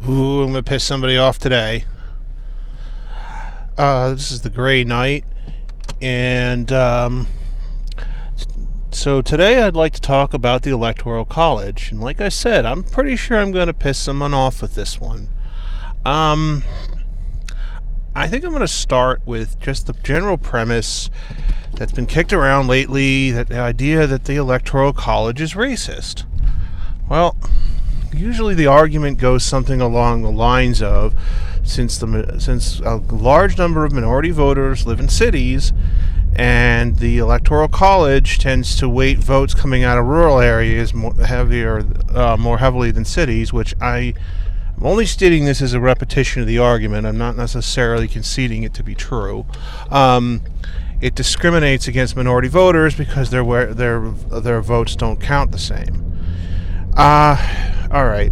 Ooh, I'm gonna piss somebody off today. This is the gray night, and so today I'd like to talk about the Electoral College. And like I said, I'm pretty sure I'm gonna piss someone off with this one. I think I'm gonna start with just the general premise that's been kicked around lately, that the idea that the Electoral College is racist. Well, usually the argument goes something along the lines of, since a large number of minority voters live in cities, and the Electoral College tends to weight votes coming out of rural areas more heavily than cities, which I'm only stating this as a repetition of the argument. I'm not necessarily conceding it to be true. It discriminates against minority voters because their votes don't count the same. All right.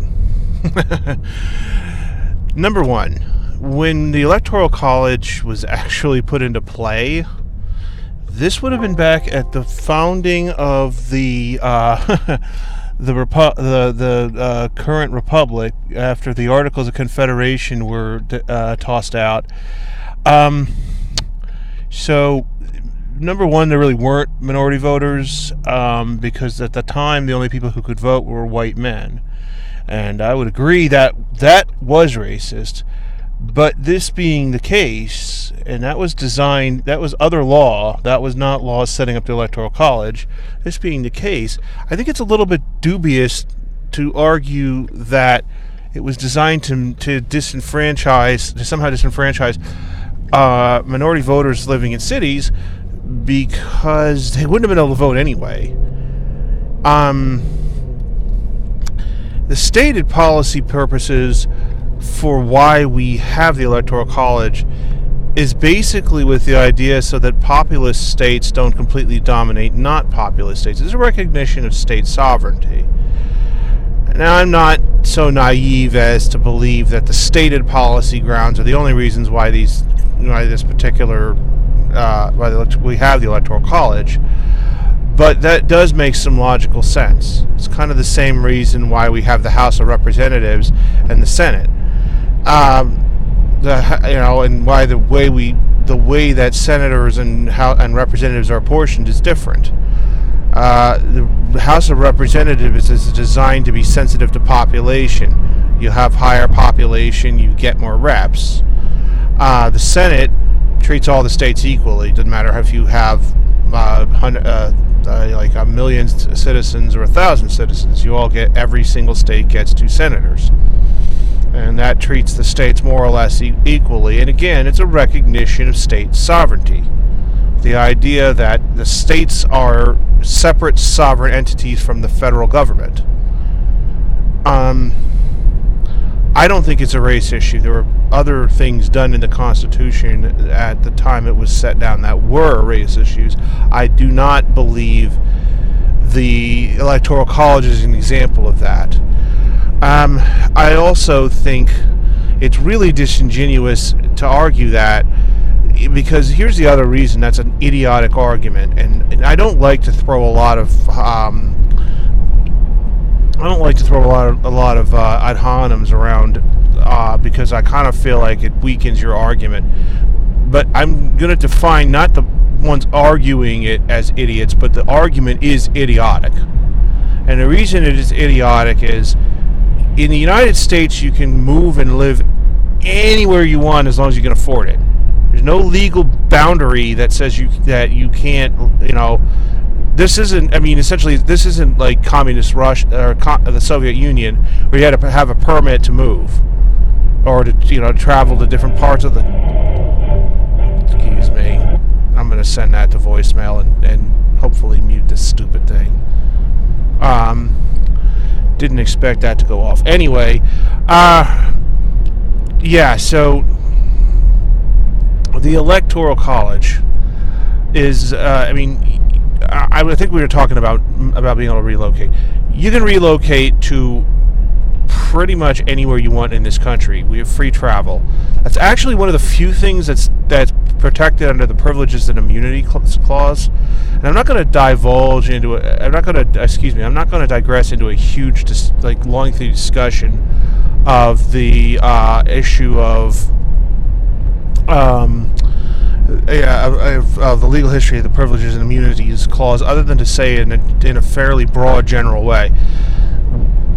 Number one, when the Electoral College was actually put into play, this would have been back at the founding of the current republic, after the Articles of Confederation were tossed out. So, number one, there really weren't minority voters, because at the time the only people who could vote were white men. And I would agree that was racist. But this being the case, and that was other law, that was not law setting up the Electoral College. This being the case, I think it's a little bit dubious to argue that it was designed to somehow disenfranchise minority voters living in cities, because they wouldn't have been able to vote anyway. The stated policy purposes for why we have the Electoral College is basically with the idea so that populous states don't completely dominate not populous states. It's a recognition of state sovereignty. Now, I'm not so naive as to believe that the stated policy grounds are the only reasons why we have the Electoral College, but that does make some logical sense. It's kind of the same reason why we have the House of Representatives and the Senate. And why the way that senators and representatives are apportioned is different. The House of Representatives is designed to be sensitive to population. You have higher population, you get more reps. The Senate treats all the states equally. Doesn't matter if you have a million citizens or 1,000 citizens. Every single state gets 2 senators. And that treats the states more or less equally. And again, it's a recognition of state sovereignty. The idea that the states are separate sovereign entities from the federal government. I don't think it's a race issue. There were other things done in the Constitution at the time it was set down that were race issues. I do not believe the Electoral College is an example of that. I also think it's really disingenuous to argue that, because here's the other reason that's an idiotic argument, and I don't like to throw a lot of ad hominems around, because I kind of feel like it weakens your argument. But I'm going to define not the ones arguing it as idiots, but the argument is idiotic. And the reason it is idiotic is, in the United States, you can move and live anywhere you want as long as you can afford it. There's no legal boundary that says that you can't. This isn't. Essentially, this isn't like communist Russia or the Soviet Union, where you had to have a permit to move or to travel to different parts of the. Excuse me. I'm going to send that to voicemail and hopefully mute this stupid thing. Didn't expect that to go off. Anyway, so the Electoral College is, I think we were talking about being able to relocate. You can relocate to pretty much anywhere you want in this country. We have free travel. That's actually one of the few things that's protected under the Privileges and Immunity Clause. And I'm not going to digress into a huge, lengthy discussion of the issue of the legal history of the Privileges and Immunities Clause, other than to say in a fairly broad, general way.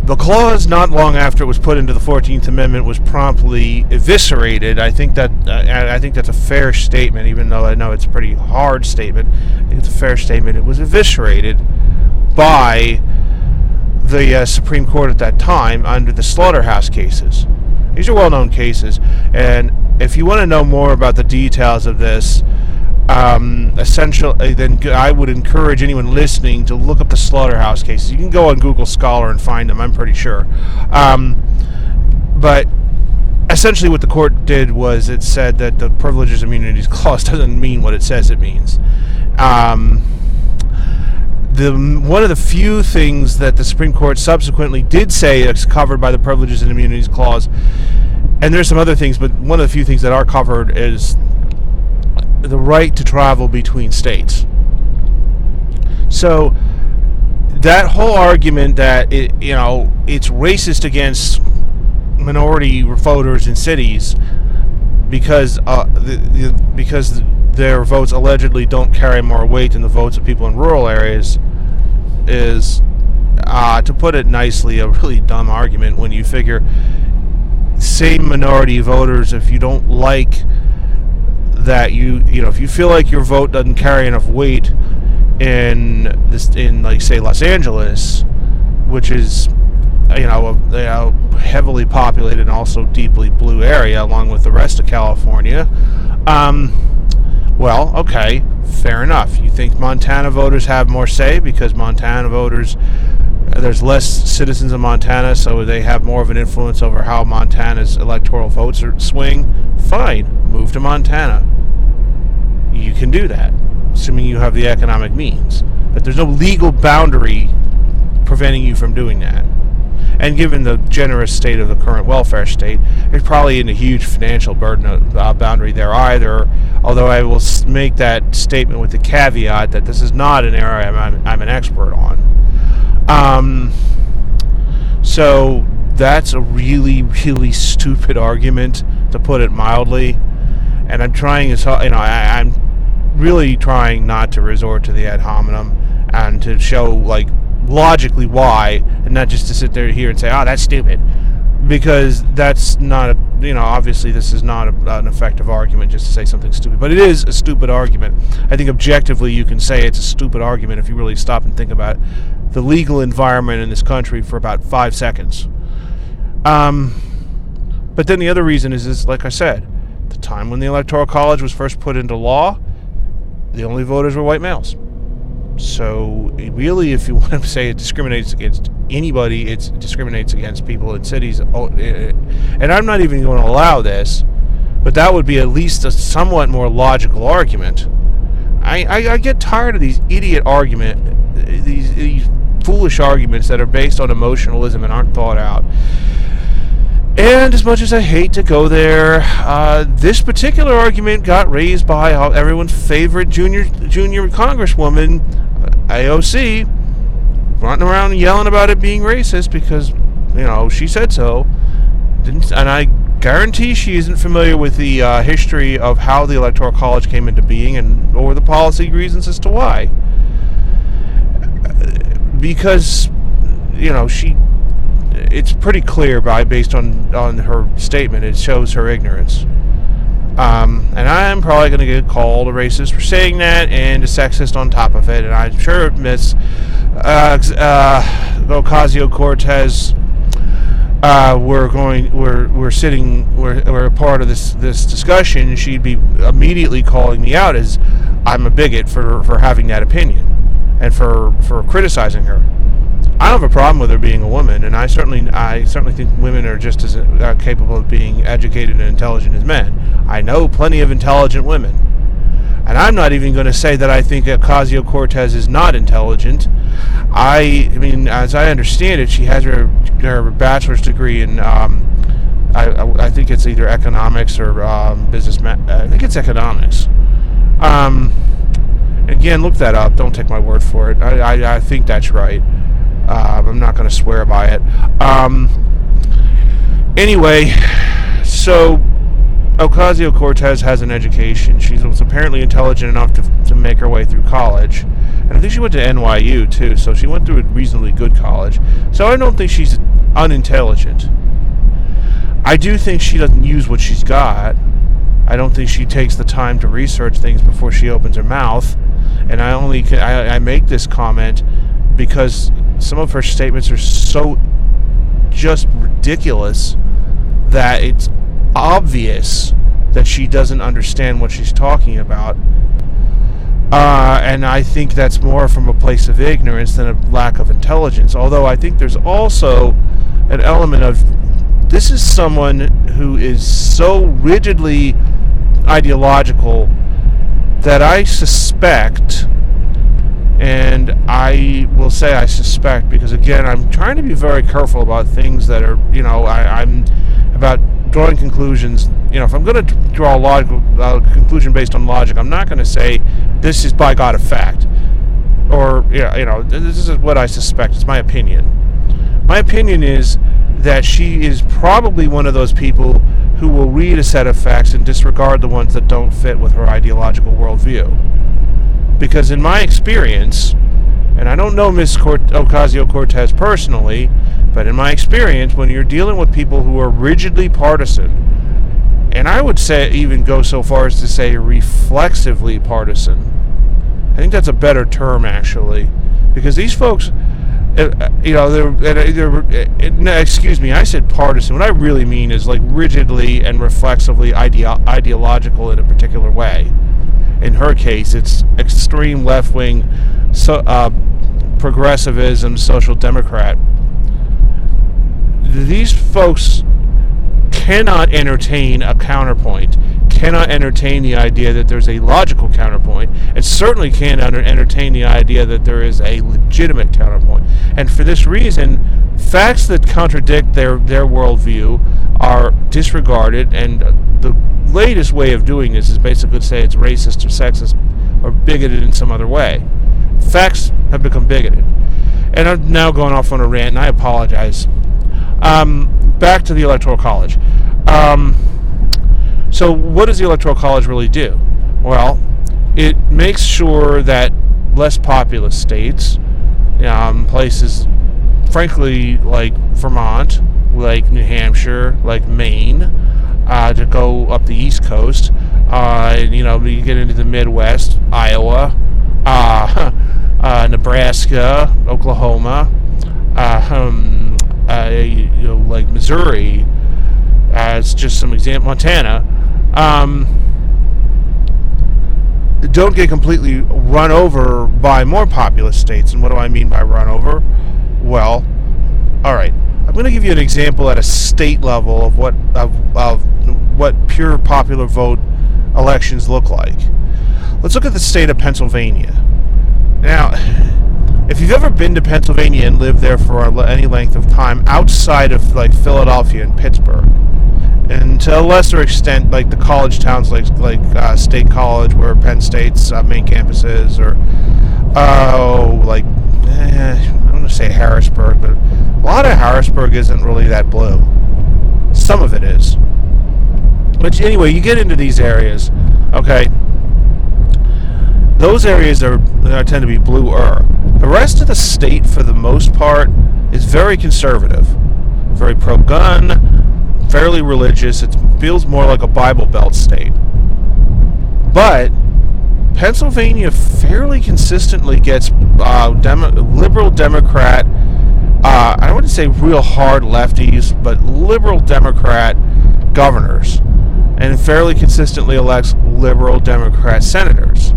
The clause, not long after it was put into the 14th Amendment, was promptly eviscerated. I think that's a fair statement, even though I know it's a pretty hard statement. I think it's a fair statement. It was eviscerated by the Supreme Court at that time under the slaughterhouse cases. These are well-known cases, and if you want to know more about the details of this, essentially, then I would encourage anyone listening to look up the slaughterhouse cases. You can go on Google Scholar and find them, I'm pretty sure. But essentially what the court did was it said that the Privileges and Immunities Clause doesn't mean what it says it means. One of the few things that the Supreme Court subsequently did say is covered by the Privileges and Immunities Clause, and there's some other things, but one of the few things that are covered is the right to travel between states. So that whole argument that it's racist against minority voters in cities because their votes allegedly don't carry more weight than the votes of people in rural areas is, to put it nicely, a really dumb argument when you figure same minority voters, if you don't like that if you feel like your vote doesn't carry enough weight in like say Los Angeles, which is a heavily populated and also deeply blue area along with the rest of California, well, okay, fair enough. You think Montana voters have more say because Montana voters, there's less citizens in Montana, so they have more of an influence over how Montana's electoral votes swing? Fine, move to Montana. You can do that, assuming you have the economic means. But there's no legal boundary preventing you from doing that. And given the generous state of the current welfare state, there's probably a huge financial burden boundary there either, although I will make that statement with the caveat that this is not an area I'm an expert on. So that's a really, really stupid argument, to put it mildly, and I'm I'm really trying not to resort to the ad hominem and to show logically why, and not just to sit there here and say, oh, that's stupid, because that's not obviously this is not an effective argument just to say something stupid, but it is a stupid argument. I think objectively you can say it's a stupid argument if you really stop and think about the legal environment in this country for about 5 seconds. But then the other reason is like I said, the time when the Electoral College was first put into law, the only voters were white males. So really, if you want to say it discriminates against anybody, it discriminates against people in cities. And I'm not even going to allow this, but that would be at least a somewhat more logical argument. I get tired of these idiot these foolish arguments that are based on emotionalism and aren't thought out. And as much as I hate to go there, this particular argument got raised by everyone's favorite junior congresswoman, AOC, running around and yelling about it being racist because, she said so. And I guarantee she isn't familiar with the history of how the Electoral College came into being or the policy reasons as to why. Because, it's pretty clear based on her statement. It shows her ignorance. And I'm probably going to get called a racist for saying that and a sexist on top of it. And I'm sure if Miss Ocasio-Cortez we're a part of this discussion, she'd be immediately calling me out as I'm a bigot for having that opinion and for criticizing her. I don't have a problem with her being a woman, and I certainly think women are just as capable of being educated and intelligent as men. I know plenty of intelligent women. And I'm not even going to say that I think Ocasio-Cortez is not intelligent. I mean, as I understand it, she has her bachelor's degree in, I think it's either economics or business. I think it's economics. Again, look that up. Don't take my word for it. I think that's right. I'm not going to swear by it. Anyway, so Ocasio-Cortez has an education. She was apparently intelligent enough to make her way through college. And I think she went to NYU, too, so she went through a reasonably good college. So I don't think she's unintelligent. I do think she doesn't use what she's got. I don't think she takes the time to research things before she opens her mouth. And I make this comment because some of her statements are so just ridiculous that it's obvious that she doesn't understand what she's talking about. And I think that's more from a place of ignorance than a lack of intelligence. Although I think there's also an element of this is someone who is so rigidly ideological that I suspect, and I will say I suspect because, again, I'm trying to be very careful about things that are, I'm about drawing conclusions. If I'm going to draw a conclusion based on logic, I'm not going to say this is by God a fact, or this is what I suspect. It's my opinion. My opinion is that she is probably one of those people who will read a set of facts and disregard the ones that don't fit with her ideological worldview. Because in my experience, and I don't know Ms. Ocasio-Cortez personally, but in my experience, when you're dealing with people who are rigidly partisan, and I would say even go so far as to say reflexively partisan, I think that's a better term, actually, because these folks, excuse me, I said partisan. What I really mean is like rigidly and reflexively ideological in a particular way. In her case, it's extreme left-wing progressivism, social democrat. These folks cannot entertain a counterpoint, cannot entertain the idea that there's a logical counterpoint, and certainly can't entertain the idea that there is a legitimate counterpoint. And for this reason, facts that contradict their worldview are disregarded, and the latest way of doing this is basically to say it's racist or sexist or bigoted in some other way. Facts have become bigoted. And I'm now going off on a rant, and I apologize. Back to the Electoral College. So what does the Electoral College really do? Well, it makes sure that less populous states, places, frankly, like Vermont, like New Hampshire, like Maine, to go up the East Coast, you get into the Midwest, Iowa, Nebraska, Oklahoma, like Missouri, as just some example, Montana, don't get completely run over by more populous states. And what do I mean by run over? Well, all right, I'm going to give you an example at a state level of what pure popular vote elections look like. Let's look at the state of Pennsylvania. Now, if you've ever been to Pennsylvania and lived there for any length of time outside of like Philadelphia and Pittsburgh, and to a lesser extent like the college towns like State College, where Penn State's main campus is, or I'm going to say Harrisburg, but a lot of Harrisburg isn't really that blue. Some of it is. But anyway, you get into these areas, okay? Those areas tend to be bluer. The rest of the state, for the most part, is very conservative, very pro-gun, fairly religious. It feels more like a Bible Belt state. But Pennsylvania fairly consistently gets liberal Democrat, I wouldn't say real hard lefties, but liberal Democrat governors, and fairly consistently elects liberal Democrat senators.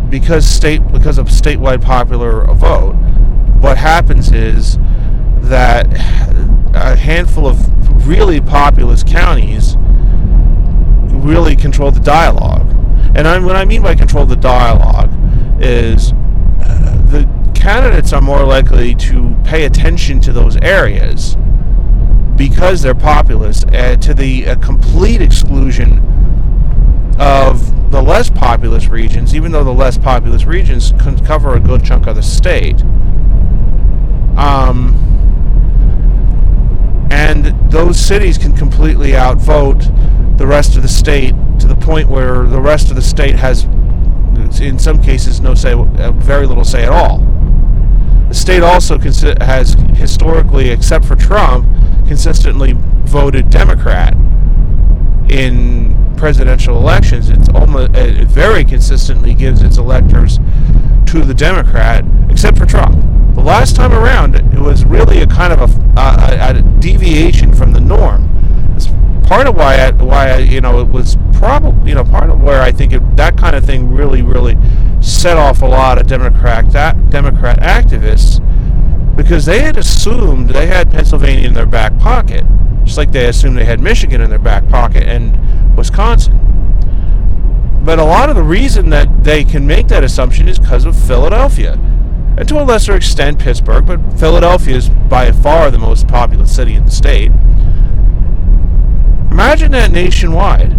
Because of statewide popular vote, what happens is that a handful of really populous counties really control the dialogue. And what I mean by control the dialogue is the candidates are more likely to pay attention to those areas because they're populous, to the complete exclusion of the less populous regions, even though the less populous regions can cover a good chunk of the state. And those cities can completely outvote the rest of the state to the point where the rest of the state has, in some cases, no say, very little say at all. The state also has historically, except for Trump, consistently voted Democrat in presidential elections. It very consistently gives its electors to the Democrat, except for Trump. The last time around, it was really a kind of a deviation from the norm. It's part of why it was probably, part of where I think that kind of thing really set off a lot of Democrat activists, because they had assumed they had Pennsylvania in their back pocket, just like they assumed they had Michigan in their back pocket and Wisconsin. But a lot of the reason that they can make that assumption is because of Philadelphia, and to a lesser extent Pittsburgh, but Philadelphia is by far the most populous city in the state. Imagine that nationwide,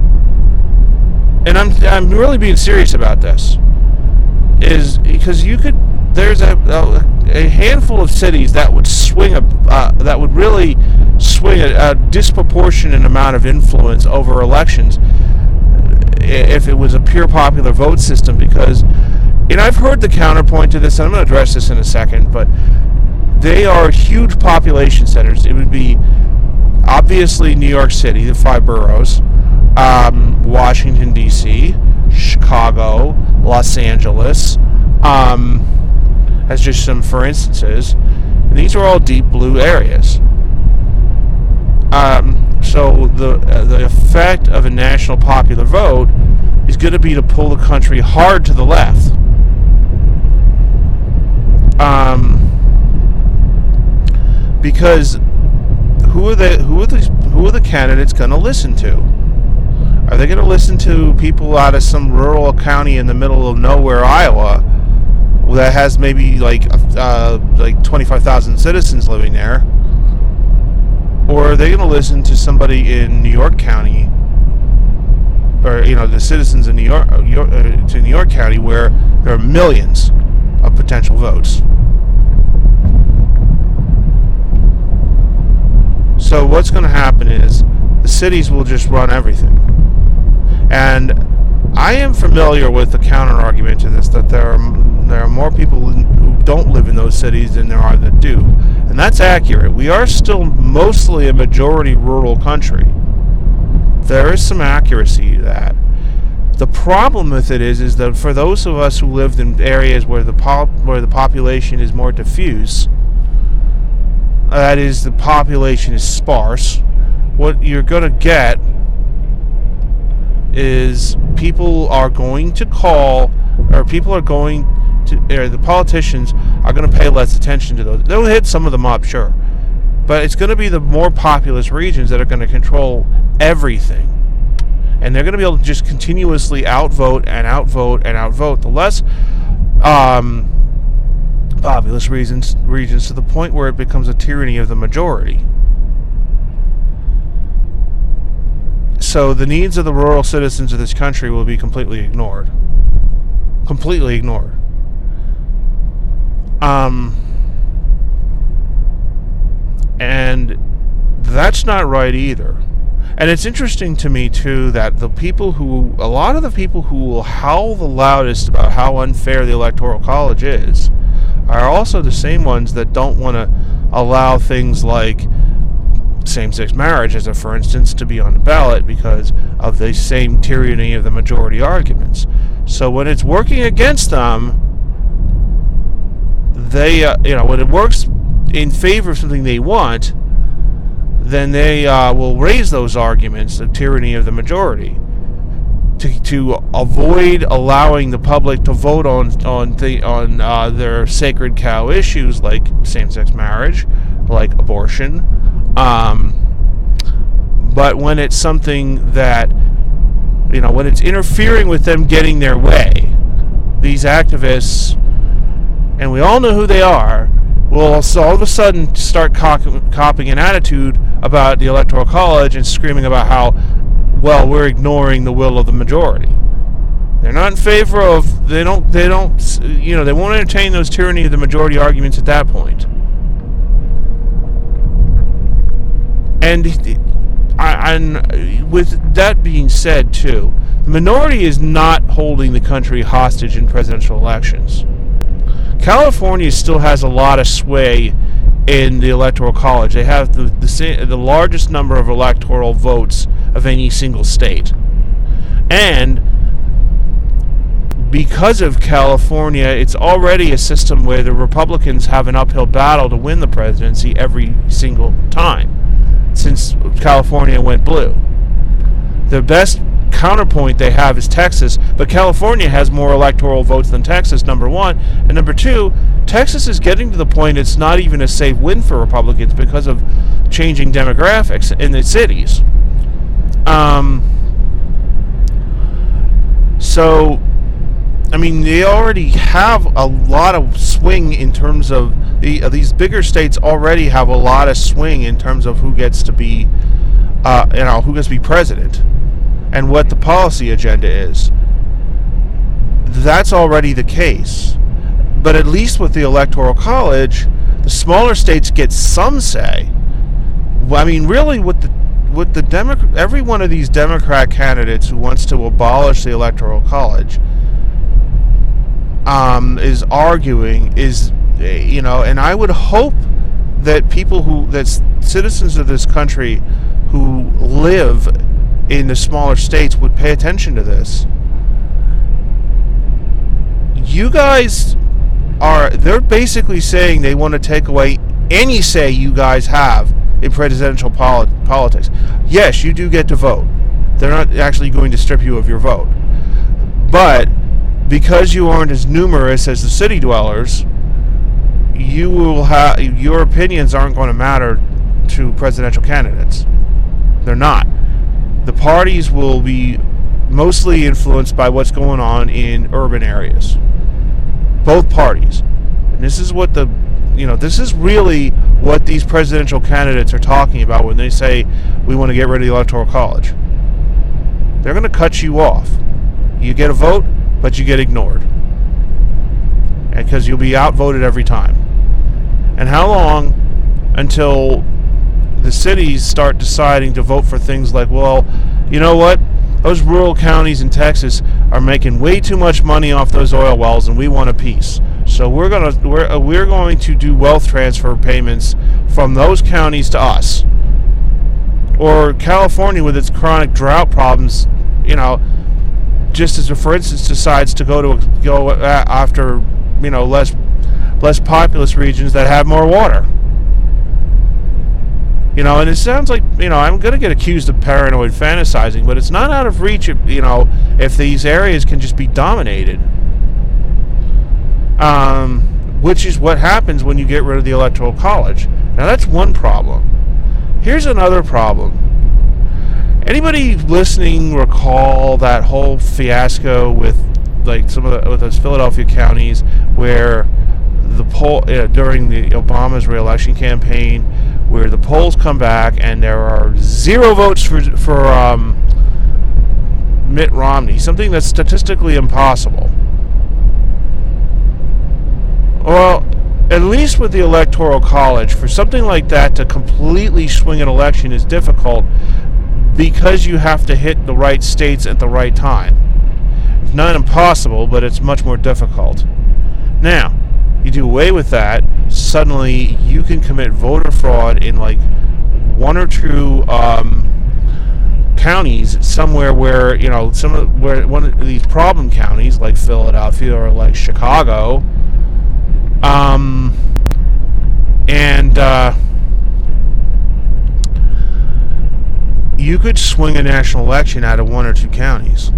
and I'm really being serious about this, is because there's a handful of cities that would really swing a disproportionate amount of influence over elections if it was a pure popular vote system. Because, I've heard the counterpoint to this, and I'm going to address this in a second, but they are huge population centers. It would be obviously New York City, the 5 boroughs, Washington, D.C., Chicago, Los Angeles, as just some for instances. And these are all deep blue areas. So the effect of a national popular vote is going to be to pull the country hard to the left. Because who are the candidates going to listen to? Are they going to listen to people out of some rural county in the middle of nowhere, Iowa, that has maybe like 25,000 citizens living there? Or are they going to listen to somebody in New York County, or the citizens in New York County, where there are millions of potential votes? So what's going to happen is the cities will just run everything. And I am familiar with the counter-argument to this, that there are more people who don't live in those cities than there are that do. And that's accurate. We are still mostly a majority rural country. There is some accuracy to that. The problem with it is that for those of us who lived in areas where the population is more diffuse, that is, the population is sparse, what you're going to get is people are going to call, or the politicians are going to pay less attention to those. They'll hit some of them up, sure, but it's going to be the more populous regions that are going to control everything, and they're going to be able to just continuously outvote and outvote and outvote the less populous regions to the point where it becomes a tyranny of the majority. So the needs of the rural citizens of this country will be completely ignored. And that's not right either. And it's interesting to me too that a lot of the people who will howl the loudest about how unfair the Electoral College is are also the same ones that don't want to allow things like same-sex marriage, as a for instance, to be on the ballot because of the same tyranny of the majority arguments. So when it's working against them, they, when it works in favor of something they want, then they will raise those arguments of tyranny of the majority to avoid allowing the public to vote on their sacred cow issues like same-sex marriage, like abortion. But when it's something that, when it's interfering with them getting their way, these activists, and we all know who they are, will all of a sudden start copying an attitude about the Electoral College and screaming about how, well, we're ignoring the will of the majority. They're not in favor of, they won't entertain those tyranny of the majority arguments at that point. And with that being said, too, the minority is not holding the country hostage in presidential elections. California still has a lot of sway in the Electoral College. They have the largest number of electoral votes of any single state. And because of California, it's already a system where the Republicans have an uphill battle to win the presidency every single time since California went blue. The best counterpoint they have is Texas, but California has more electoral votes than Texas, number one. And number two, Texas is getting to the point it's not even a safe win for Republicans because of changing demographics in the cities. So, I mean, they already have a lot of swing in terms of these bigger states already have a lot of swing in terms of who gets to be, who gets to be president, and what the policy agenda is. That's already the case. But at least with the Electoral College, the smaller states get some say. I mean, really, every one of these Democrat candidates who wants to abolish the Electoral College is arguing and I would hope that citizens of this country who live in the smaller states would pay attention to this. You guys they're basically saying they want to take away any say you guys have in presidential politics. Yes, you do get to vote. They're not actually going to strip you of your vote. But because you aren't as numerous as the city dwellers, your opinions aren't going to matter to presidential candidates. They're not. The parties will be mostly influenced by what's going on in urban areas. Both parties. And this is this is really what these presidential candidates are talking about when they say we want to get rid of the Electoral College. They're going to cut you off. You get a vote, but you get ignored. Because you'll be outvoted every time. And how long until the cities start deciding to vote for things like, well, you know what? Those rural counties in Texas are making way too much money off those oil wells, and we want a piece. So we're going to do wealth transfer payments from those counties to us. Or California with its chronic drought problems, just as for instance decides to go after less populous regions that have more water. And it sounds like, I'm going to get accused of paranoid fantasizing, but it's not out of reach, if these areas can just be dominated. Which is what happens when you get rid of the Electoral College. Now, that's one problem. Here's another problem. Anybody listening recall that whole fiasco with, with those Philadelphia counties where the poll during the Obama's re-election campaign, where the polls come back and there are 0 votes for Mitt Romney, something that's statistically impossible. Well, at least with the Electoral College, for something like that to completely swing an election is difficult because you have to hit the right states at the right time. It's not impossible, but it's much more difficult. Now, you do away with that, suddenly you can commit voter fraud in one or two counties somewhere where where one of these problem counties like Philadelphia or like Chicago, you could swing a national election out of one or two counties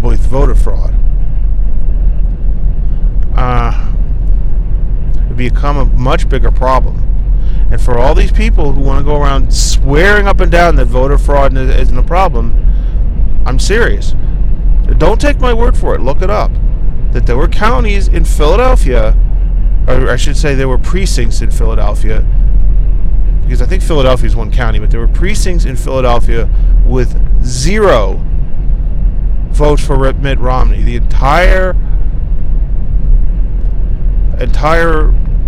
with voter fraud. It become a much bigger problem. And for all these people who want to go around swearing up and down that voter fraud isn't a problem, I'm serious. Don't take my word for it. Look it up. That there were counties in Philadelphia, or I should say there were precincts in Philadelphia, because I think Philadelphia is one county, but there were precincts in Philadelphia with 0 votes for Mitt Romney. The entire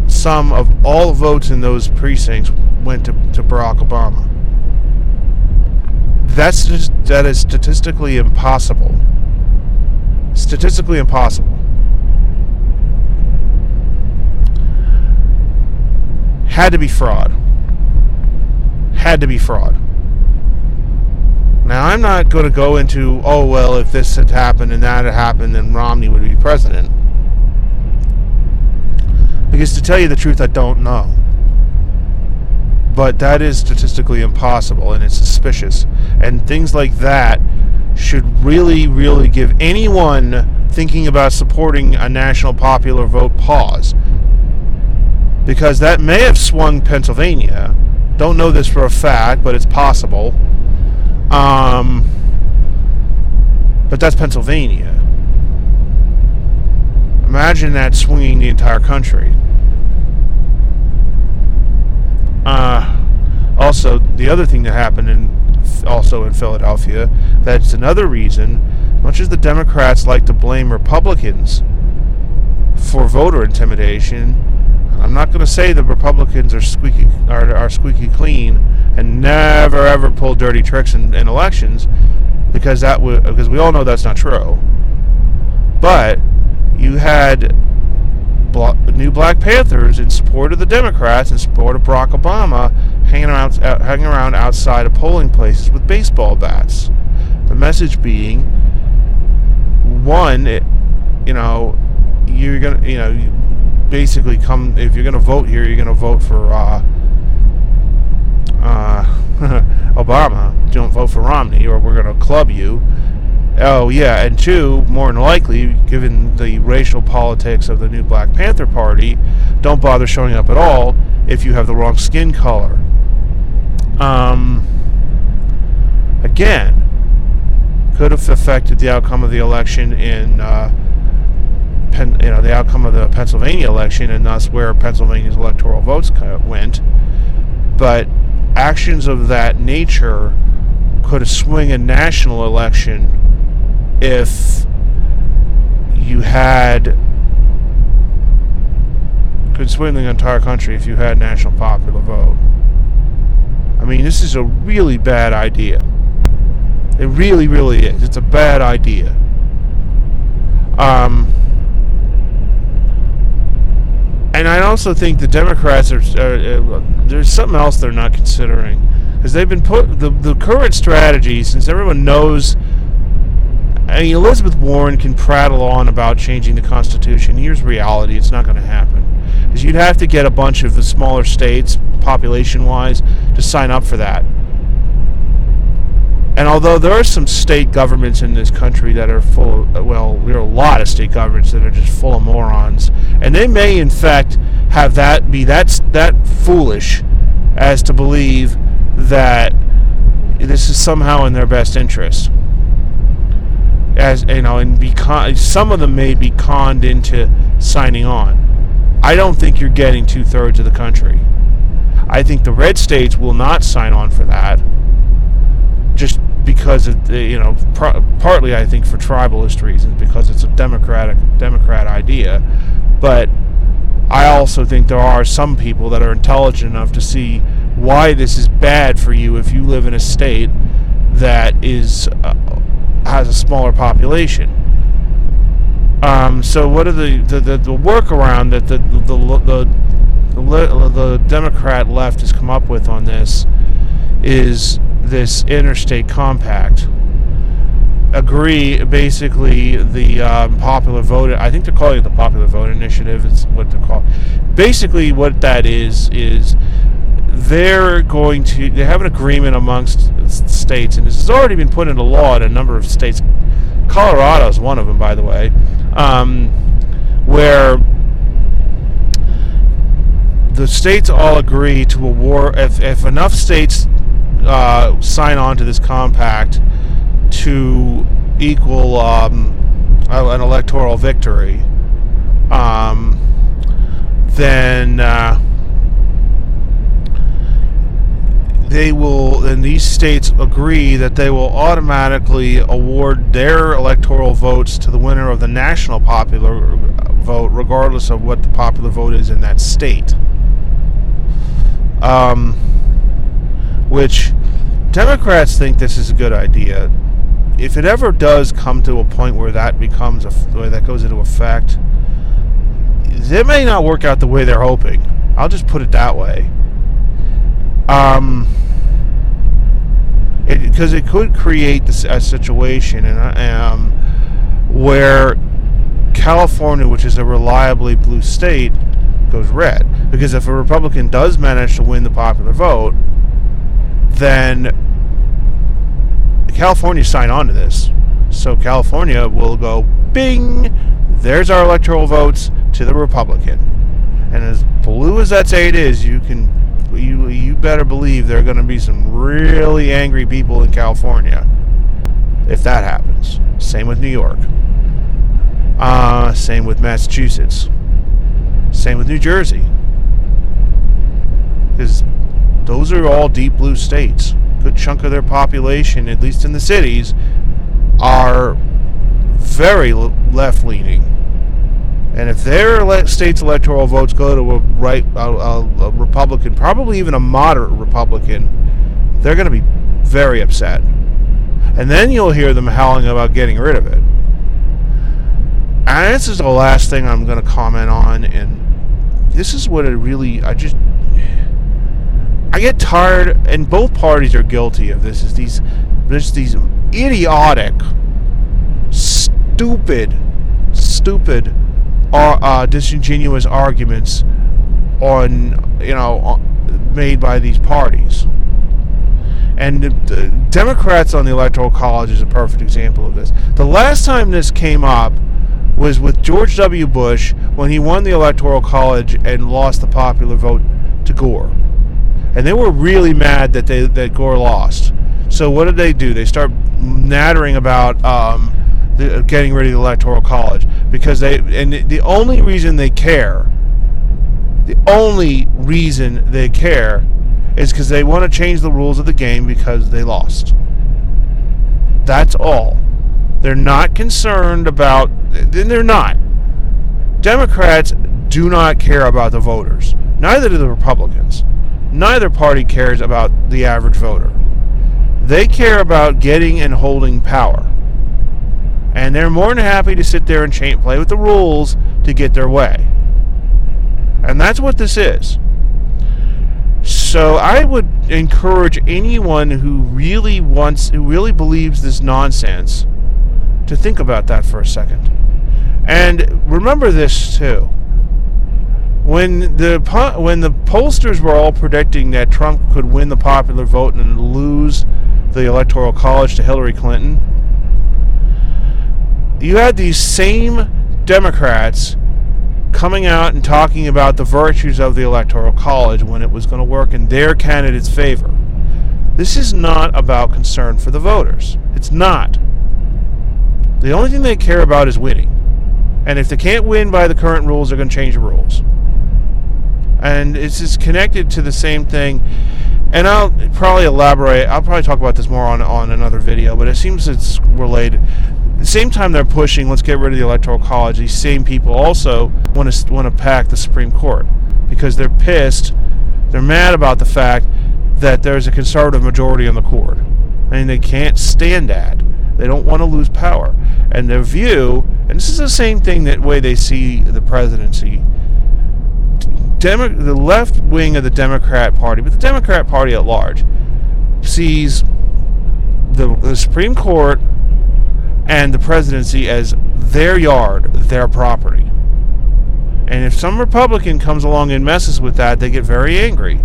sum of all votes in those precincts went to Barack Obama. That is statistically impossible. Statistically impossible. Had to be fraud. Had to be fraud. Now, I'm not going to go into, oh, well, if this had happened and that had happened, then Romney would be president. Because to tell you the truth, I don't know. But that is statistically impossible, and it's suspicious. And things like that should really, really give anyone thinking about supporting a national popular vote pause. Because that may have swung Pennsylvania. Don't know this for a fact, but it's possible. But that's Pennsylvania. Imagine that swinging the entire country. Also, the other thing that happened also in Philadelphia, that's another reason, much as the Democrats like to blame Republicans for voter intimidation, I'm not going to say the Republicans are squeaky clean and never ever pull dirty tricks in elections, because we all know that's not true. But you had new Black Panthers in support of the Democrats, in support of Barack Obama, hanging around outside of polling places with baseball bats. The message being, one, you're gonna, you basically come, if you're gonna vote here, you're gonna vote for Obama. Don't vote for Romney, or we're gonna club you. Oh, yeah, and two, more than likely, given the racial politics of the new Black Panther Party, don't bother showing up at all if you have the wrong skin color. Again, could have affected the outcome of the election in, the outcome of the Pennsylvania election, and thus where Pennsylvania's electoral votes went. But actions of that nature could have swung a national election if you could swing the entire country if you had national popular vote. I mean, this is a really bad idea. It really, really is. It's a bad idea. And I also think the Democrats there's something else they're not considering, because they've been the current strategy, since everyone knows. I mean, Elizabeth Warren can prattle on about changing the Constitution. Here's reality: it's not going to happen. Because you'd have to get a bunch of the smaller states, population-wise, to sign up for that. And although there are some state governments in this country that are full of, there are a lot of state governments that are just full of morons, and they may, in fact, have that be that foolish as to believe that this is somehow in their best interest. As you know, and some of them may be conned into signing on. I don't think you're getting 2/3 of the country. I think the red states will not sign on for that, just because of partly I think for tribalist reasons, because it's a Democrat idea. But I also think there are some people that are intelligent enough to see why this is bad for you if you live in a state that has a smaller population. So what are the workaround that the Democrat left has come up with on this is this interstate compact. Basically the popular vote, I think they're calling it the popular vote initiative, is what they're called. Basically what that is they have an agreement amongst states, and this has already been put into law in a number of states. Colorado is one of them, by the way, where the states all agree to award, if enough states sign on to this compact to equal an electoral victory, then these states agree that they will automatically award their electoral votes to the winner of the national popular vote, regardless of what the popular vote is in that state. Which Democrats think this is a good idea. If it ever does come to a point where that where that goes into effect, it may not work out the way they're hoping. I'll just put it that way. Because it could create a situation where California, which is a reliably blue state, goes red. Because if a Republican does manage to win the popular vote, then California signed on to this. So California will go, bing, there's our electoral votes to the Republican. And as blue as that state is, you better believe there are going to be some really angry people in California if that happens. Same with New York. Same with Massachusetts. Same with New Jersey. Because those are all deep blue states. A good chunk of their population, at least in the cities, are very left-leaning. And if their state's electoral votes go to a Republican, probably even a moderate Republican, they're going to be very upset. And then you'll hear them howling about getting rid of it. And this is the last thing I'm going to comment on, and this is what I get tired, and both parties are guilty of this, is these idiotic, stupid, disingenuous arguments made by these parties. And the Democrats on the Electoral College is a perfect example of this. The last time this came up was with George W. Bush when he won the Electoral College and lost the popular vote to Gore. And they were really mad that Gore lost. So what did they do? They start nattering about getting rid of the Electoral College, because the only reason they care is because they want to change the rules of the game because they lost. That's all. They're not concerned about. They're not. Democrats do not care about the voters. Neither do the Republicans. Neither party cares about the average voter. They care about getting and holding power. And they're more than happy to sit there and play with the rules to get their way. And that's what this is. So I would encourage anyone who really believes this nonsense to think about that for a second. And remember this too. When the pollsters were all predicting that Trump could win the popular vote and lose the Electoral College to Hillary Clinton, you had these same Democrats coming out and talking about the virtues of the Electoral College when it was going to work in their candidate's favor. This is not about concern for the voters. It's not. The only thing they care about is winning. And if they can't win by the current rules, they're going to change the rules. And it's just connected to the same thing. And I'll probably elaborate. I'll probably talk about this more on another video, but it seems it's related. At the same time they're pushing, let's get rid of the Electoral College, these same people also want to pack the Supreme Court because they're pissed. They're mad about the fact that there's a conservative majority on the court. I mean, they can't stand that. They don't want to lose power. And their view, and this is the same thing that way they see the presidency, the left wing of the Democrat Party, but the Democrat Party at large, sees the Supreme Court and the presidency as their yard, their property. And if some Republican comes along and messes with that, they get very angry.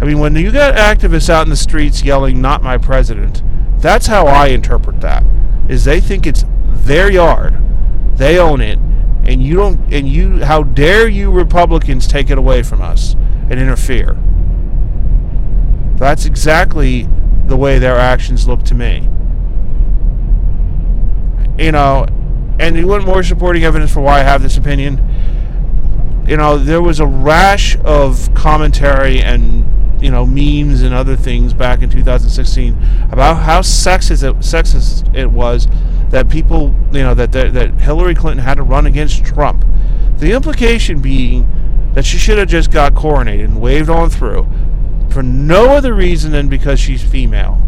I mean, when you got activists out in the streets yelling, "Not my president," that's how I interpret that. Is they think it's their yard, they own it, and how dare you Republicans take it away from us and interfere? That's exactly the way their actions look to me. And you want more supporting evidence for why I have this opinion? There was a rash of commentary and memes and other things back in 2016 about how sexist it was that people, that Hillary Clinton had to run against Trump. The implication being that she should have just got coronated and waved on through. for no other reason than because she's female.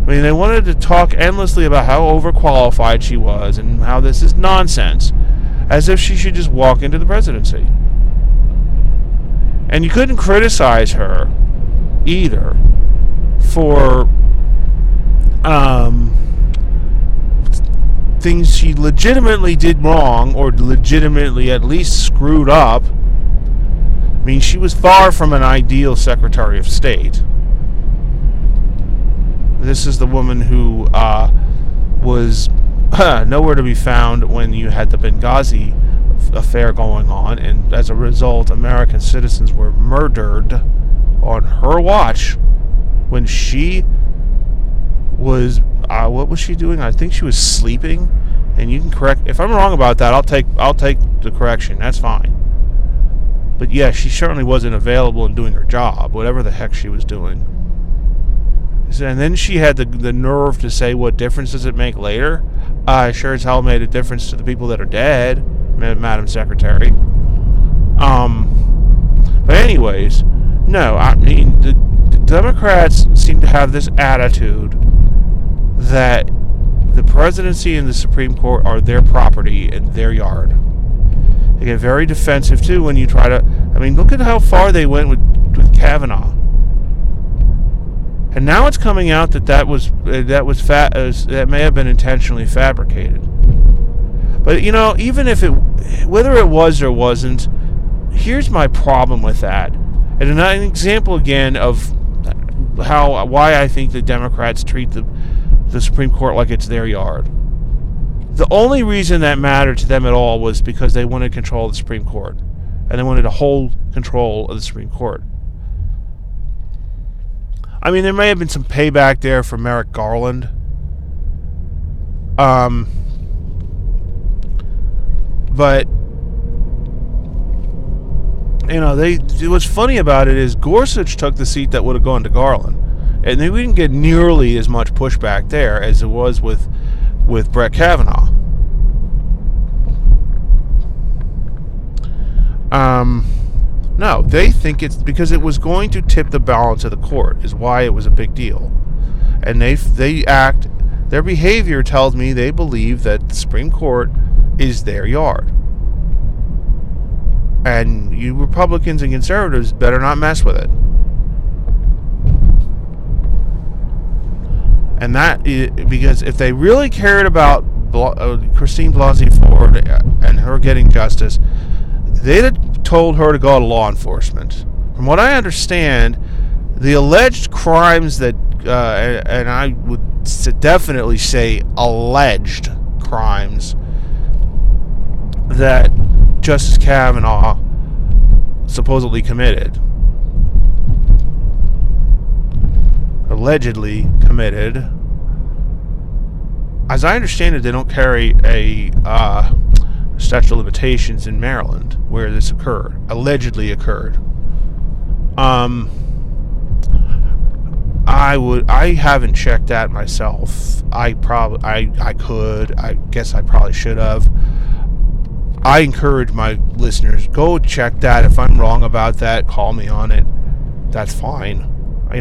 I mean, they wanted to talk endlessly about how overqualified she was and how this is nonsense, as if she should just walk into the presidency. And you couldn't criticize her either for things she legitimately did wrong, or legitimately at least screwed up. I mean, she was far from an ideal Secretary of State. This is the woman who was nowhere to be found when you had the Benghazi affair going on, and as a result, American citizens were murdered on her watch when she was, what was she doing? I think she was sleeping, and you can correct, if I'm wrong about that, I'll take the correction, that's fine. But yeah, she certainly wasn't available and doing her job, whatever the heck she was doing. And then she had the nerve to say, what difference does it make later? Sure as hell made a difference to the people that are dead, Madam Secretary. But anyways, no, I mean, the Democrats seem to have this attitude that the presidency and the Supreme Court are their property and their yard. They get very defensive too when you try to, I mean, look at how far they went with Kavanaugh. And now it's coming out that that may have been intentionally fabricated. But you know, even if whether it was or wasn't, here's my problem with that. And an example again of why I think the Democrats treat the Supreme Court like it's their yard. The only reason that mattered to them at all was because they wanted control of the Supreme Court, and they wanted to hold control of the Supreme Court. I mean, there may have been some payback there for Merrick Garland. But you know, what's funny about it is Gorsuch took the seat that would have gone to Garland, and we didn't get nearly as much pushback there as it was with Brett Kavanaugh. No, they think it's because it was going to tip the balance of the court is why it was a big deal. And their behavior tells me they believe that the Supreme Court is their yard. And you Republicans and conservatives better not mess with it. And that is because if they really cared about Christine Blasey Ford and her getting justice, they'd have told her to go to law enforcement. From what I understand, the alleged crimes that, and I would definitely say alleged crimes, that Justice Kavanaugh supposedly committed, allegedly committed, as I understand it, they don't carry a statute of limitations in Maryland where this allegedly occurred. I haven't checked that myself. I guess I probably should have. I encourage my listeners, go check that. If I'm wrong about that, call me on it. That's fine. I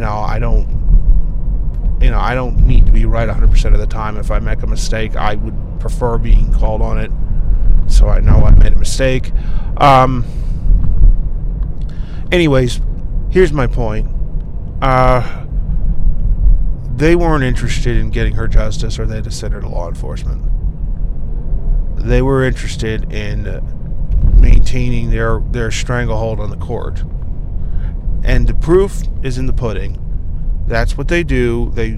don't need to be right 100% of the time. If I make a mistake, I would prefer being called on it, so I know I made a mistake. Anyways, here's my point. They weren't interested in getting her justice, or they'd have sent her to law enforcement. They were interested in maintaining their stranglehold on the court. And the proof is in the pudding. That's what they do. They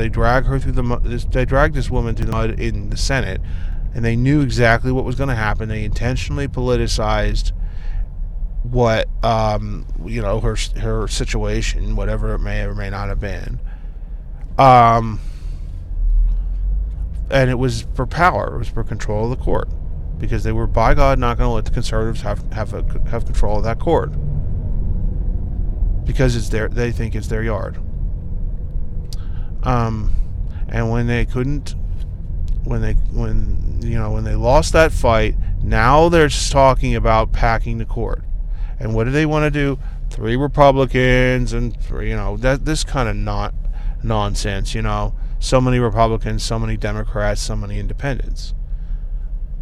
drag her through the mud. They dragged this woman through the mud in the Senate, and they knew exactly what was going to happen. They intentionally politicized what her situation, whatever it may or may not have been. And it was for power. It was for control of the court, because they were, by God, not going to let the conservatives have control of that court, because they think it's their yard. And when they couldn't, when they lost that fight, now they're just talking about packing the court. And what do they want to do? 3 Republicans and that this kind of not nonsense. So many Republicans, so many Democrats, so many independents,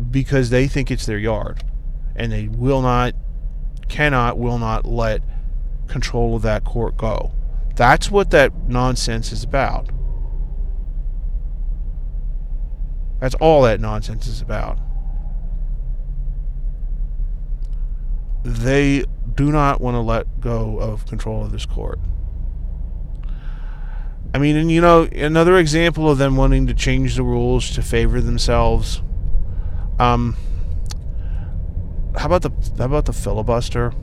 because they think it's their yard, and they will not let control of that court go. That's what that nonsense is about. That's all that nonsense is about. They do not want to let go of control of this court. I mean, and another example of them wanting to change the rules to favor themselves. How about the filibuster?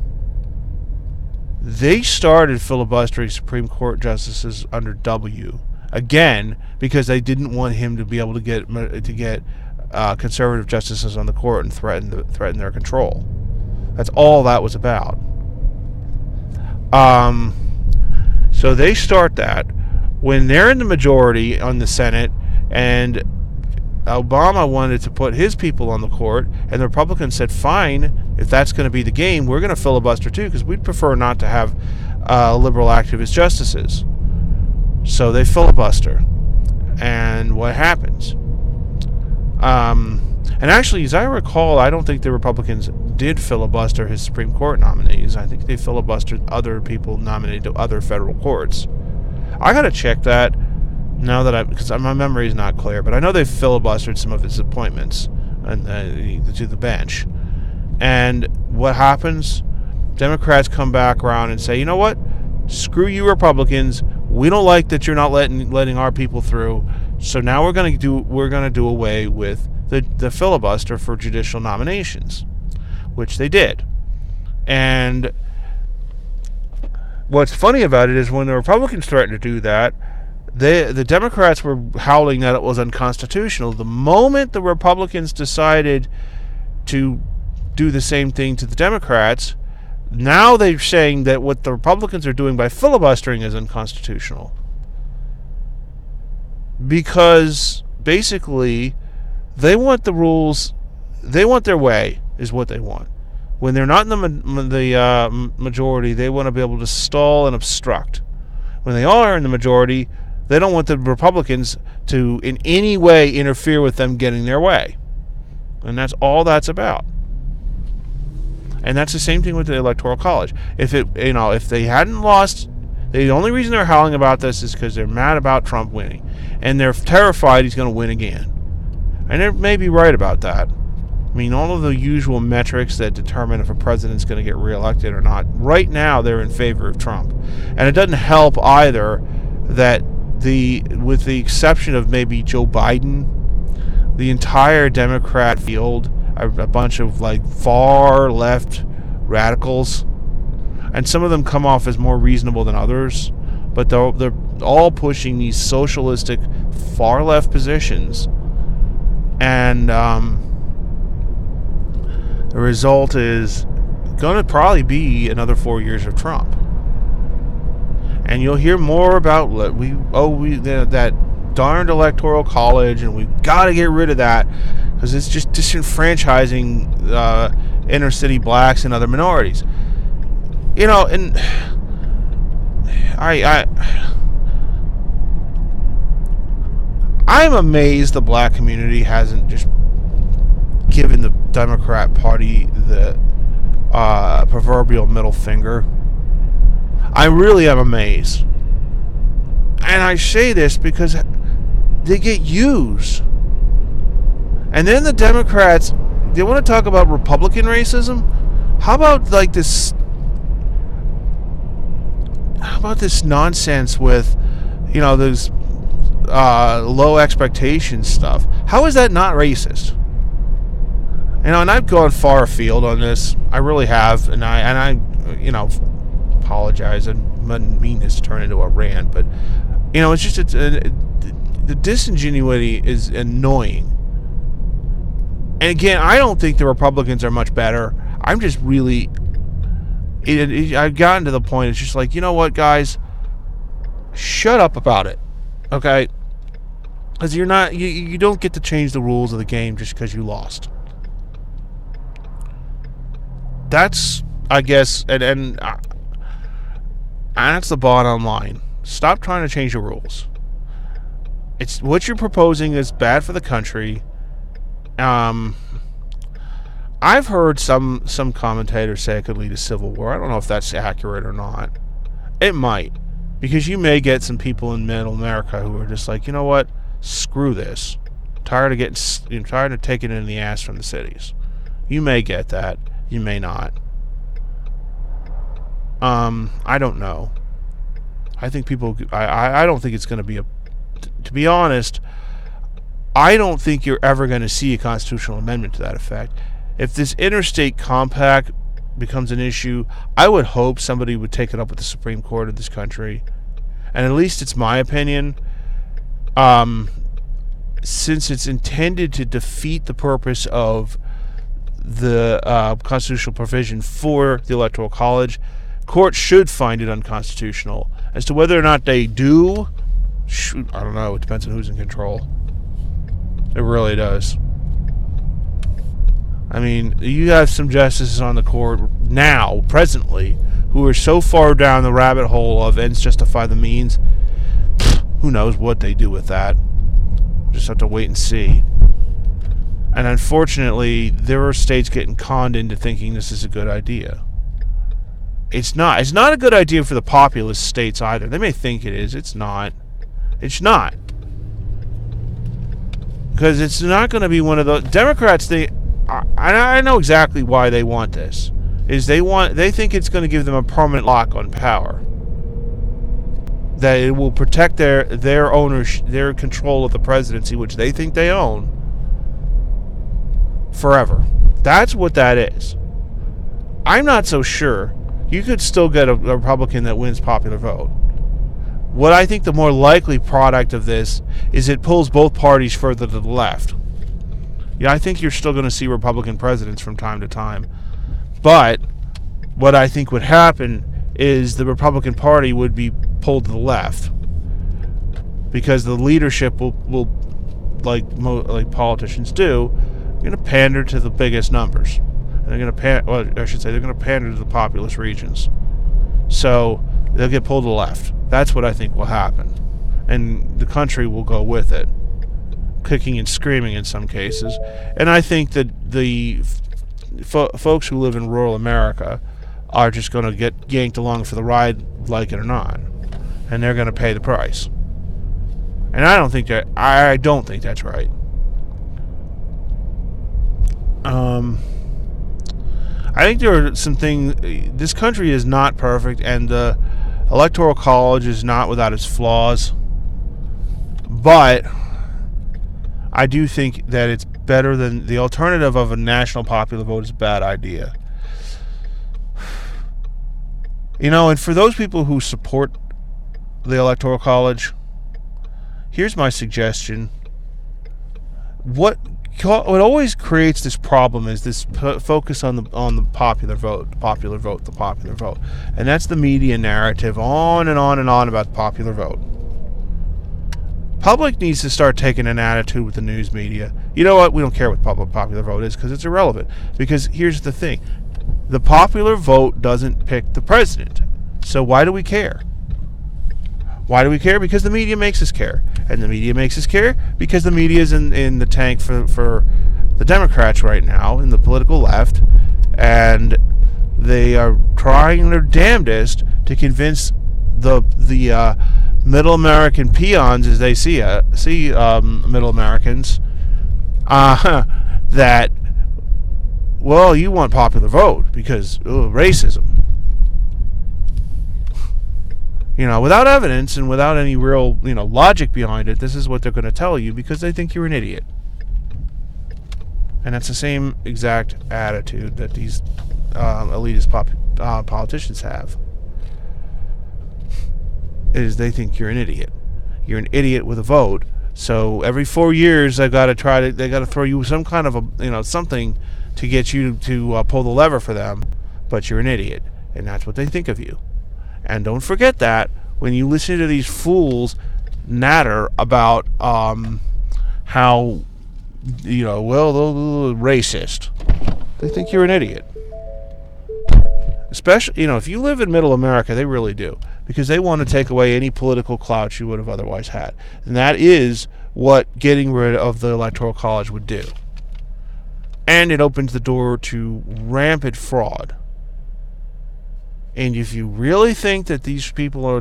They started filibustering Supreme Court justices under W, again, because they didn't want him to be able to get conservative justices on the court and threaten their control. That's all that was about. So they start that when they're in the majority on the Senate, and Obama wanted to put his people on the court, and the Republicans said, fine, if that's going to be the game, we're going to filibuster too, because we'd prefer not to have liberal activist justices. So they filibuster. And what happens? And actually, as I recall, I don't think the Republicans did filibuster his Supreme Court nominees. I think they filibustered other people nominated to other federal courts. I got to check that now because my memory is not clear, but I know they filibustered some of his appointments to the bench. And what happens? Democrats come back around and say, you know what? Screw you, Republicans. We don't like that you're not letting our people through. So now we're going to do away with the filibuster for judicial nominations, which they did. And what's funny about it is when the Republicans threatened to do that, the Democrats were howling that it was unconstitutional. The moment the Republicans decided to do the same thing to the Democrats, now they're saying that what the Republicans are doing by filibustering is unconstitutional. Because basically, they want the rules, they want their way, is what they want. When they're not in the majority, they want to be able to stall and obstruct. When they are in the majority, they don't want the Republicans to in any way interfere with them getting their way. And that's all that's about. And that's the same thing with the Electoral College. If they hadn't lost, the only reason they're howling about this is because they're mad about Trump winning, and they're terrified he's going to win again. And they may be right about that. I mean, all of the usual metrics that determine if a president's going to get reelected or not, right now they're in favor of Trump. And it doesn't help either that with the exception of maybe Joe Biden, the entire Democrat field are a bunch of far left radicals, and some of them come off as more reasonable than others, but they're all pushing these socialistic far left positions, and the result is going to probably be another 4 years of Trump. And you'll hear more about that darned Electoral College, and we've got to get rid of that because it's just disenfranchising inner city blacks and other minorities. And I'm amazed the black community hasn't just given the Democrat Party the proverbial middle finger. I really am amazed. And I say this because they get used. And then the Democrats, they want to talk about Republican racism. How about this nonsense with, those low expectation stuff? How is that not racist? And I've gone far afield on this. I really have, and I apologize. I didn't mean this to turn into a rant, but it's just the disingenuity is annoying. And again, I don't think the Republicans are much better. I'm just really, I've gotten to the point. It's just you know what, guys, shut up about it, okay? Because you don't get to change the rules of the game just because you lost. That's, I guess, and And that's the bottom line. Stop trying to change the rules. It's what you're proposing is bad for the country. I've heard some commentators say it could lead to civil war. I don't know if that's accurate or not. It might, because you may get some people in middle America who are just like, you know what, screw this. Tired of taking it in the ass from the cities. You may get that. You may not. I don't know. I think people. I don't think it's going to be to be honest, I don't think you're ever going to see a constitutional amendment to that effect. If this interstate compact becomes an issue, I would hope somebody would take it up with the Supreme Court of this country. And at least it's my opinion. Since it's intended to defeat the purpose of the constitutional provision for the Electoral College, courts should find it unconstitutional. As to whether or not they do, I don't know. It depends on who's in control. It really does. I mean, you have some justices on the court now, presently, who are so far down the rabbit hole of ends justify the means. Who knows what they do with that? Just have to wait and see. And unfortunately, there are states getting conned into thinking this is a good idea. It's not. It's not a good idea for the populist states either. They may think it is. It's not. It's not. Because it's not going to be one of those Democrats. I know exactly why they want this. They think it's going to give them a permanent lock on power. That it will protect their ownership, their control of the presidency, which they think they own, forever. That's what that is. I'm not so sure. You could still get a Republican that wins popular vote. What I think the more likely product of this is it pulls both parties further to the left. Yeah, I think you're still going to see Republican presidents from time to time. But what I think would happen is the Republican Party would be pulled to the left. Because the leadership will like politicians do, going to pander to the biggest numbers. And they're going to they're going to pander to the populous regions. So they'll get pulled to the left. That's what I think will happen. And the country will go with it. Kicking and screaming in some cases. And I think that the folks who live in rural America are just going to get yanked along for the ride, like it or not. And they're going to pay the price. And I don't think that's right. I think there are some things. This country is not perfect, and the Electoral College is not without its flaws. But I do think that it's better than the alternative of a national popular vote is a bad idea. And for those people who support the Electoral College, here's my suggestion. What always creates this problem is this focus on the popular vote, and that's the media narrative on and on and on about the popular vote. Public needs to start taking an attitude with the news media. You know what? We don't care what popular vote is because it's irrelevant. Because here's the thing. The popular vote doesn't pick the president. So why do we care? Why do we care? Because the media makes us care. And the media makes us care because the media is in the tank for the Democrats right now, in the political left. And they are trying their damnedest to convince the middle American peons, as they see middle Americans, that, well, you want popular vote because racism. Without evidence and without any real, logic behind it, this is what they're going to tell you because they think you're an idiot. And that's the same exact attitude that these elitist politicians have. Is they think you're an idiot. You're an idiot with a vote. So every 4 years, they got to throw you some kind of something to get you to pull the lever for them. But you're an idiot, and that's what they think of you. And don't forget that when you listen to these fools natter about how they're racist, they think you're an idiot. Especially, if you live in middle America, they really do, because they want to take away any political clout you would have otherwise had. And that is what getting rid of the Electoral College would do. And it opens the door to rampant fraud. And if you really think that these people are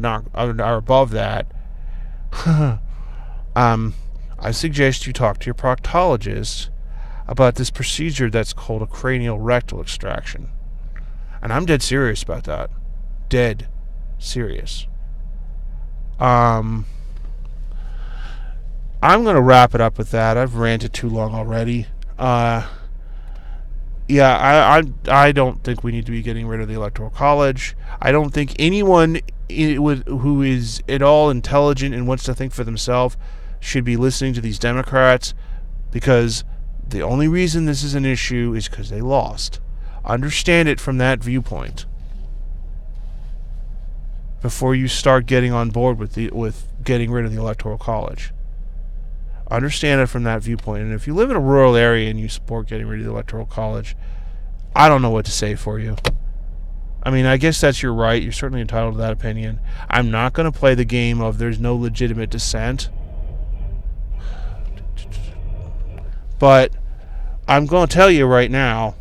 above that, I suggest you talk to your proctologist about this procedure that's called a cranial rectal extraction. And I'm dead serious about that. Dead serious. I'm going to wrap it up with that. I've ranted too long already. I don't think we need to be getting rid of the Electoral College. I don't think anyone who is at all intelligent and wants to think for themselves should be listening to these Democrats, because the only reason this is an issue is because they lost. Understand it from that viewpoint before you start getting on board with getting rid of the Electoral College. Understand it from that viewpoint. And if you live in a rural area and you support getting rid of the Electoral College, I don't know what to say for you. I mean, I guess that's your right. You're certainly entitled to that opinion. I'm not going to play the game of there's no legitimate dissent. But I'm going to tell you right now,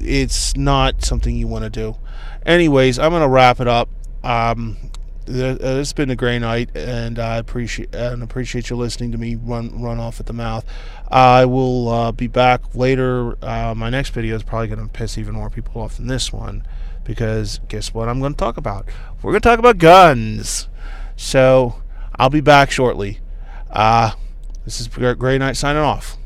it's not something you want to do. Anyways, I'm going to wrap it up. It's been a great night, and I appreciate you listening to me run off at the mouth. I will be back later. My next video is probably going to piss even more people off than this one, because guess what I'm going to talk about? We're going to talk about guns. So I'll be back shortly. This is Great Night signing off.